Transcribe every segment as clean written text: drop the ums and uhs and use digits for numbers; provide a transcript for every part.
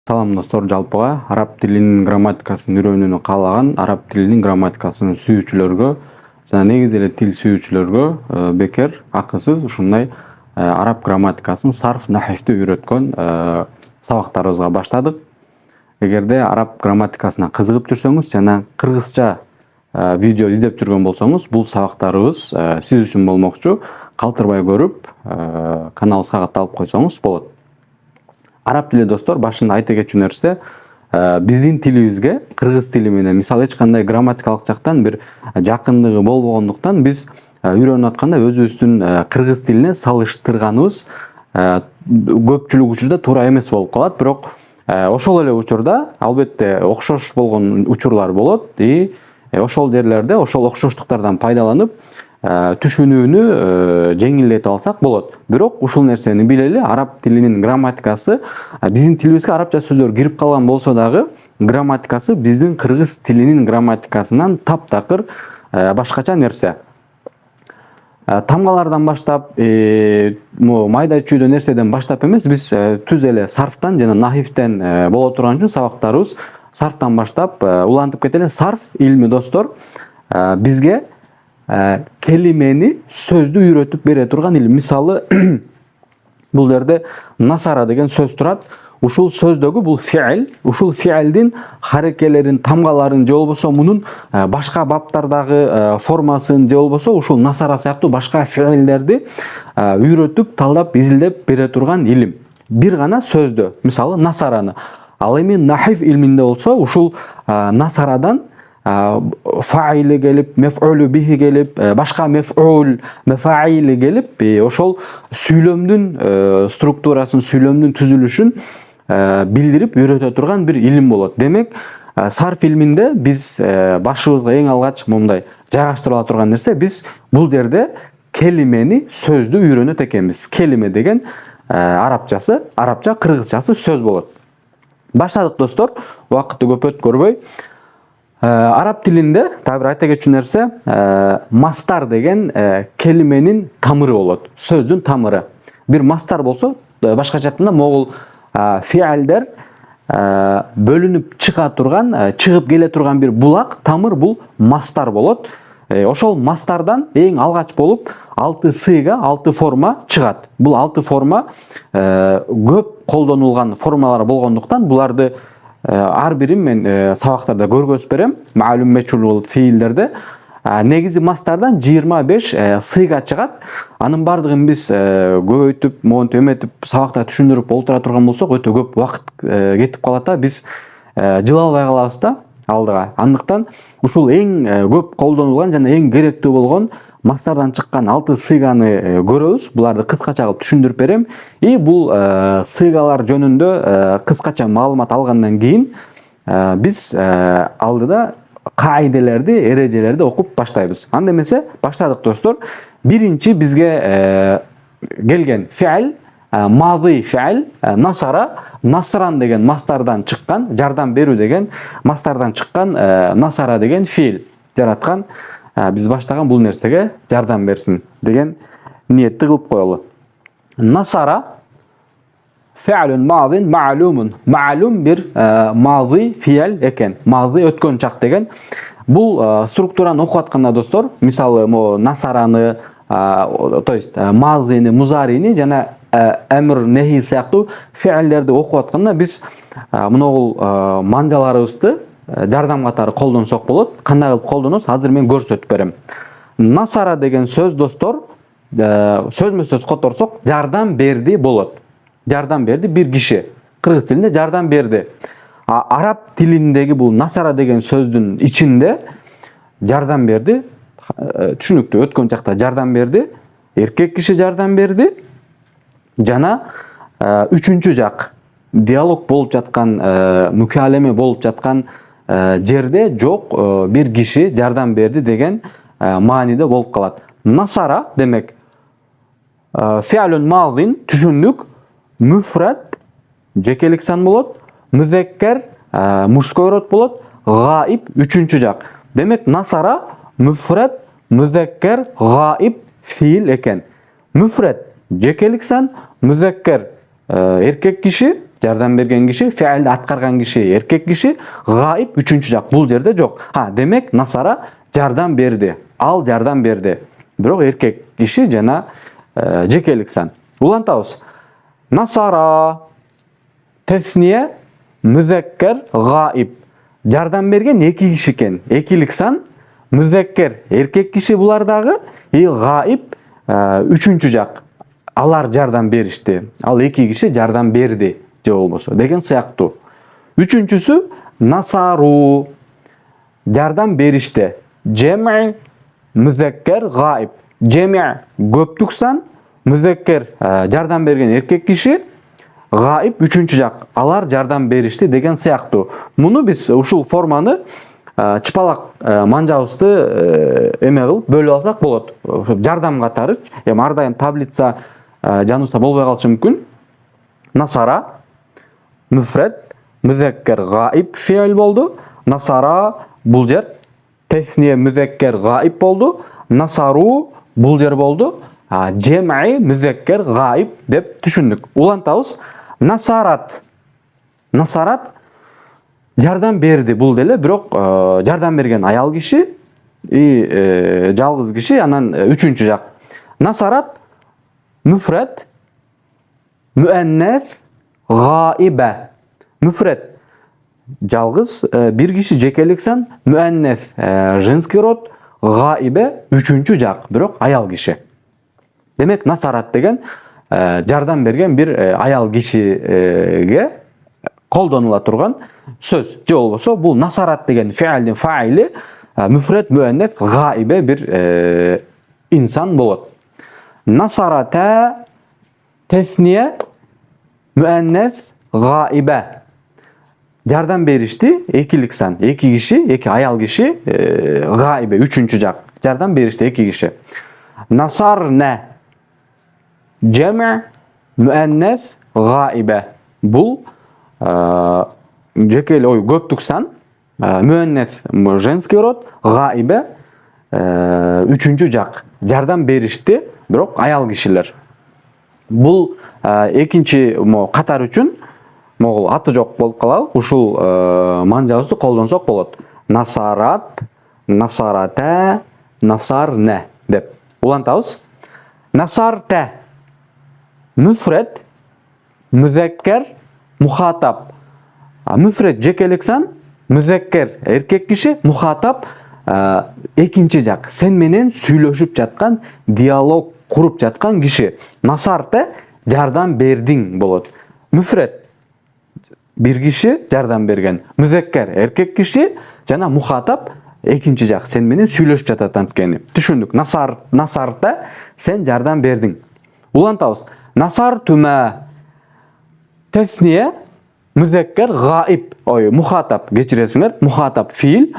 Салам достор, жалпыга араб тилинин грамматикасын үйрөнүүнү каалаган араб тилинин грамматикасын сүйүүчүлөргө жана негизи эле тил сүйүүчүлөргө бекер, акысыз ушундай араб грамматикасын сарф нахифти үйрөткөн сабактарыбызга баштадык. Эгерде араб грамматикасына кызыгып жүрсөңүз жана кыргызча видео издеп жүргөн болсоңуз, бул сабактарыбыз сиз үчүн болмокчу. Калтырбай көрүп, каналыбызга катталып койсоңуз болот. Араб тили достор, башында айта кетчү нерсе, биздин тилибизге кыргыз тили менен мисалы эч кандай грамматикалык жактан бир жакындыгы болбогондуктан биз үйрөнүп атканда өзүбүздүн кыргыз тилине салыштырганыбыз көпчүлүк учурда туура эмес болуп калат. Бирок ошол эле учурда албетте окшош болгон учурлар болот и ошол жерлерде ошол окшоштуктардан пайдаланып түшүнүүнү жеңилдетип алсак болот. Бирок ушул нерсени билели, араб тилинин грамматикасы биздин тилибизге арабча сөздөр кирип калган болсо дагы, грамматикасы биздин кыргыз тилинин грамматикасынан таптакыр башкача нерсе. Тамгалардан баштап, майда чүйдө нерседен баштап эмес, биз түз эле сарфтан жана нахифтен боло турган үчүн сабактарыбыз сарфтан баштап улантып кетели. Сарф илми достор бизге келимени сөздү үйрөтүп бере турган илим. Мисалы, бул жерде насара деген сөз турат. Ушул сөздөгү бул фиил, ушул фиилдин харекелерин, тамгаларын же болбосо мунун башка баптардагы формасын же болбосо ушул насара сыяктуу башка фиилдерди үйрөтүп, талдап, изилдеп бере турган илим. Бир гана сөздө, мисалы насараны. Ал эми нахиф илминде болсо ушул насарадан фаили келип, меф'улу бихи келип, башка меф'ул, мефаили келип, ошол сүйлөмдүн структурасын, сүйлөмдүн түзүлүшүн билдирип үйрөтө турган бир илим болот. Демек, сарф илминде биз башыбызга эң алгач мындай жайгаштырыла турган нерсе, биз бул жерде келимени, сөздү үйрөнөт экенбиз. Келиме деген арабчасы, арабча, кыргызчасы сөз болот. Баштадык достор, убакытты көп өткөрбөй. Араб тилинде табир айта кетчү нерсе, мастар деген келименин тамыры болот, сөздүн тамыры. Бир мастар болсо, башкача айтканда могул фиилдер бөлүнүп чыга турган, чыгып келе турган бир булак, тамыр, бул мастар болот. Ошол мастардан эң алгач болуп 6 сыйга, 6 форма чыгат. Бул 6 форма көп колдонулган формалар болгондуктан буларды ар бирин мен сабактарда көргөзүп берем. Маалум мечул фиилдерде негизи мастардан 25 сыйга чыгат. Анын бардыгын биз көбөйтүп, монтип эметип, сабакта түшүндүрүп олтура турган болсок, өтө көп убакыт кетип калат да, биз жыла албай калабыз да алдыга. Андыктан ушул эң көп колдонулган жана эң керектүү болгон мастардан чыккан 6 сыйганы көрөбүз. Буларды кыскача кылып түшүндүрүп берем. И бул сыйгалар жөнүндө кыскача маалымат алгандан кийин биз алдыда кайделерди, эрежелерди окуп баштайбыз. Анда эмесе баштадык достор. Биринчи бизге келген фиил мази фиил, насара, насран деген мастардан чыккан, жардам берүү деген мастардан чыккан насара деген фиил жараткан. Биз баштаган бул нерсеге жардам берсин деген ниетти кылып коелу. Насара фиилун мазин маалумун. Маалум бир мази фиил экен. Мази өткөн чак деген. Бул структураны окуп атканда достор, мисалы насараны, то есть мазини, музарини жана эмр, нехи сыяктуу фиилдерди окуп атканда биз муногул манжаларыбызды жардам катары колдонсок болот. Кандай кылып колдонобуз? Азыр мен көрсөтүп берем. Насара деген сөз достор, сөзмө-сөз которсок, жардам берди болот. Жардам берди бир киши. Кыргыз тилинде жардам берди. Араб тилиндеги бул насара деген сөздүн ичинде жардам берди, түшүнүктүү, өткөн чакта жардам берди, эркек киши жардам берди жана үчүнчү жак диалог болуп жаткан, мукалеме болуп жаткан жерде жок бир киши жардам берди деген мааниде болуп калат. Насара демек фиилун мазин түшүндүк, муфрат жекелик сан болот, музаккар мужской род болот, гаиб үчүнчү жак. Демек насара муфрат, музаккар, гаиб фиил экен. Муфрат жекелик сан, музаккар эркек киши jardam bergen kişi, fiildi atkargan kişi erkek kişi, gaib üçüncü jak. Bul yerde yok. Ha, demek nasara jardam berdi. Al jardam berdi. Bирок erkek kişi jana jekeliksan. Ulantabыз. Nasara tesniye müzekker gaib. Jardam bergen iki kişi eken. Ekiliksan müzekker erkek kişi bulardagı, gaib üçüncü jak. Alar jardam berişti. Al iki kişi jardam berdi je bolmosо деген сыяктуу. Üçüncüsü nasaru. Jardam berişti. Cem'i müzekker gaib. Cemi köptüksan müzekker jardam bergen erkek kişi, gaib üçüncü jak. Alar jardam berişti деген сыяктуу. Bunu biz ушул форманы чыпалак манжабызды эме кылып бөлүп алсак болот. Жардам катары, эми ар дайым таблица жаныбызда болбой калышы мүмкүн. Насара müfret, müzekker gaib fiil boldu. Nasara bul jer tesniye müzekker gaib boldu. Nasaru bul jer boldu. Cem'i müzekker gaib dep düşündük. Ulantabыз. Nasarat. Nasarat jardam berdi bul деле, бирок жардам берген аял киши жалгыз киши, анан üçüncü jak. Nasarat müfret, müennes, gaibe. Müfret жалгыз bir kişi jekeliksen, müennes женский род, gaibe üçüncü jak, bирок аял kişi. Demek nasarat деген жардам берген bir аял kişiге колдонула турган söz. Je bolboso bul nasarat деген fiildin faili müfret, müennes, gaibe bir insan bolot. Nasarata tesniye müennes gaibe. Jardam berişti ekiliksan. Iki kişi, iki ayal kişi, gaibe üçüncü jak. Jardam berişti iki kişi. Nasarne cemi müennes gaibe. Bul jekeli oy köptüksan müennes женский род, gaibe üçüncü jak. Jardam berişti, bирок ayal kişiler. Bul ekinci katar üçün mogul аты жок болуп калабы. Ушул манжабызды колдонсок болот. Nasarat, nasarata, nasarne деп. Улантабыз. Nasarte müfret, müzekker, muhatap. Müfret jekeliksan, müzekker erkek kişi, muhatap ekinci jak. Sen menen сүйлөшүп жаткан, диалог kurup жаткан kişi. Nasarte jardam berding bolot. Müfret bir kişi jardam bergen. Müzekker erkek kişi, jana muhatap ekinci jak. Sen menen сүйлөшүп жатат анткени. Түшүндүк. Nasarta sen jardam berding. Улантабыз. Nasar tüme tesniye müzekker gaib. Oy muhatap geçiresiңер. Muhatap fiil.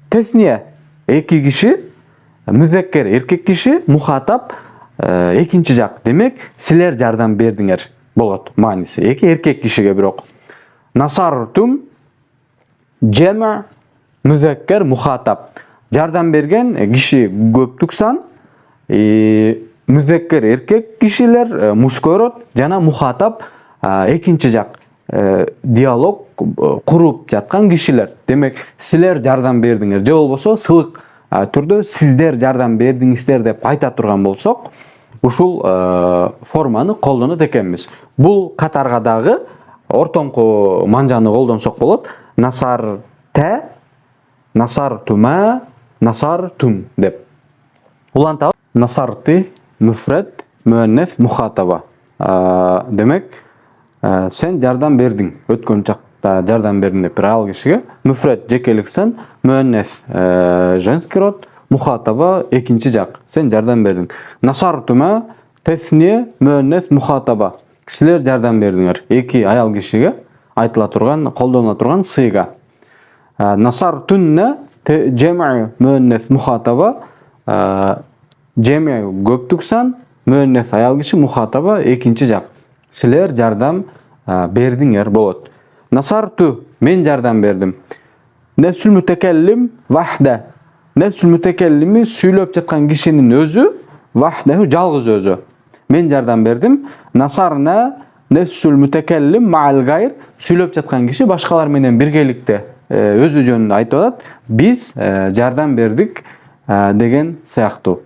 Tesniye iki kişi, müzekker erkek kişi, muhatap ekinci jak. Demek siler jardam berdiңер bolot manisi. Eki erkek kişiге бирок. Nasartum cemi müzekker muhatap. Jardam bergen kişi köptüksan, müzekker erkek kişiler мужской род, жана muhatap ekinci jak. Dialog kurup жаткан kişiler. Demek siler jardam berdiңер же болбосо сылык түрдө сиздер жардам бердиңиздер деп айта турган болсок, ушул форманы колдонот экенбиз. Бул катарга дагы ортоңку манжаны колдонсок болот. Nasarte, nasartuma, nasartum деп. Улантабыз. Nasarti müfret, müennes, muhataba. Demek sen jardam berdiң. Өткөн чакта жардам бердиң деп ayal kişiге. Müfret jekeliksen, müennes женский род, muhataba ekinci jak. Sen jardam berdiň. Nasartuma tesniye müennes muhataba. Kişiler jardam berdiңер. Eki ayal kişiге айтыла турган, колдонула турган сыйга. Nasartunne cem'i müennes muhataba. Cem'i köptüksan, müennes ayal kişi, muhataba ekinci jak. Siler jardam berdiңер bolot. Nasartu men jardam berdim. Nefsül mütekellim vahde. Nefsül mütekellimi süylöp жаткан kişinin özü, vahdehu жалгыз özü. Men jardam berdim. Nasarna nefsül mütekellim ma'al gayr, söylep жаткан kişi başkalar menен birgelikte özü jönүндө айтып атат. Biz жардам бердик деген сыяктуу.